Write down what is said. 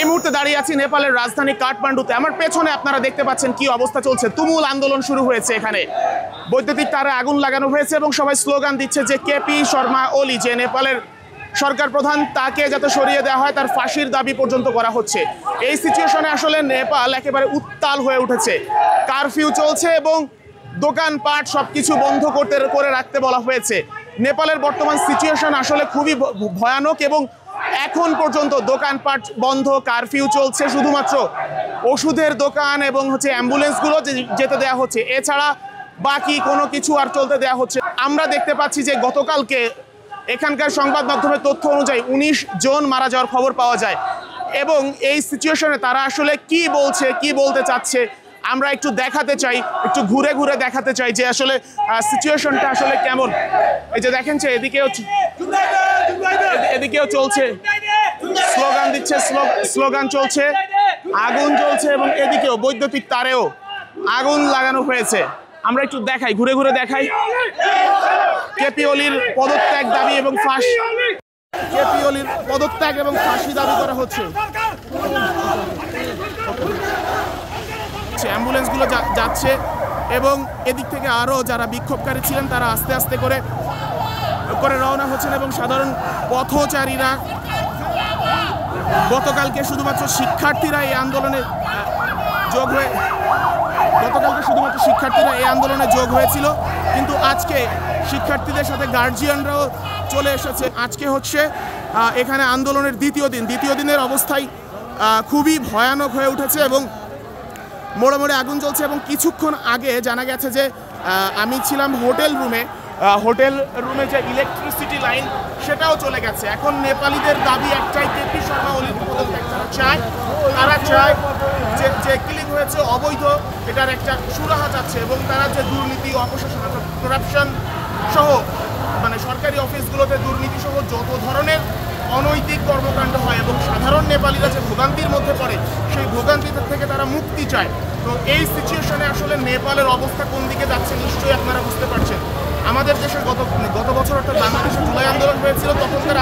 এই মুহূর্তে দাঁড়িয়ে আছি নেপালের রাজধানী কাঠমান্ডুতে। আমার পেছনে আপনারা দেখতে পাচ্ছেন কি অবস্থা চলছে। তুমুল আন্দোলন শুরু হয়েছে এখানে, বৈদ্যুতিক তারে আগুন লাগানো হয়েছে এবং সবাই স্লোগান দিচ্ছে যে কেপি শর্মা ওলি, যে নেপালের সরকার প্রধান, তাকে যাতে সরিয়ে দেওয়া হয়, তার ফাঁসির দাবি পর্যন্ত করা হচ্ছে। এই সিচুয়েশনে আসলে নেপাল একেবারে উত্তাল হয়ে উঠেছে। কারফিউ চলছে এবং দোকানপাট সবকিছু বন্ধ করে রাখতে বলা হয়েছে। নেপালের বর্তমান সিচুয়েশন আসলে খুবই ভয়ানক এবং এখন পর্যন্ত দোকানপাট বন্ধ, কারফিউ চলছে। শুধুমাত্র ওষুধের দোকান এবং অ্যাম্বুলেন্সগুলো যেতে দেওয়া হচ্ছে, এছাড়া বাকি কোনো কিছু আর চলতে দেওয়া হচ্ছে। আমরা দেখতে পাচ্ছি যে গতকালকে এখানকার সংবাদ মাধ্যমের তথ্য অনুযায়ী 19 জন মারা যাওয়ার খবর পাওয়া যায় এবং এই সিচুয়েশনে তারা আসলে কি বলছে, কি বলতে চাচ্ছে আমরা একটু দেখাতে চাই, একটু ঘুরে ঘুরে দেখাতে চাই যে আসলে সিচুয়েশনটা আসলে কেমন। এই যে দেখেন যে এদিকেও চলছে, স্লোগান দিচ্ছে, স্লোগান চলছে, আগুন জ্বলছে এবং এদিকেও বৈদ্যুতিক তারেও আগুন লাগানো হয়েছে। আমরা একটু দেখাই, ঘুরে ঘুরে দেখাই। কেপি ওলির পদত্যাগ দাবি এবং কেপি ওলির পদত্যাগ এবং ফাঁসি দাবি করা হচ্ছে। অ্যাম্বুলেন্সগুলো যাচ্ছে এবং এদিক থেকে আরও যারা বিক্ষোভকারী ছিলেন তারা আস্তে আস্তে করে রওনা হচ্ছেন এবং সাধারণ পথচারীরা, গতকালকে শুধুমাত্র শিক্ষার্থীরা এই আন্দোলনে যোগ হয়েছিল, কিন্তু আজকে শিক্ষার্থীদের সাথে গার্জিয়ানরাও চলে এসেছে। আজকে হচ্ছে এখানে আন্দোলনের দ্বিতীয় দিনের অবস্থায় খুবই ভয়ানক হয়ে উঠেছে এবং মোড়ে মোড়ে আগুন জ্বলছে। এবং কিছুক্ষণ আগে জানা গেছে যে আমি ছিলাম হোটেল রুমে যে ইলেকট্রিসিটি লাইন সেটাও চলে গেছে। এখন নেপালিদের দাবি একটাই, কেপি শর্মা ওলির পদত্যাগ তারা চায় যে কিলিং হয়েছে অবৈধ, এটার একটা সুরাহা চাচ্ছে এবং তারা যে দুর্নীতি, অপশাসন, করাপশন সহ মানে সরকারি অফিসগুলোতে দুর্নীতি সহ যত ধরনের অনৈতিক কর্মকাণ্ড হয় এবং সাধারণ নেপালিরা যে ভোগান্তির মধ্যে পড়ে সেই ভোগান্তির থেকে তারা মুক্তি চায়। তো এই সিচুয়েশনে আসলে নেপালের অবস্থা কোন দিকে যাচ্ছে নিশ্চয়ই আপনারা বুঝতে পারছেন। আমাদের দেশে গত বছর অর্থাৎ বাংলাদেশে জুলাই আন্দোলন হয়েছিল, তখনকার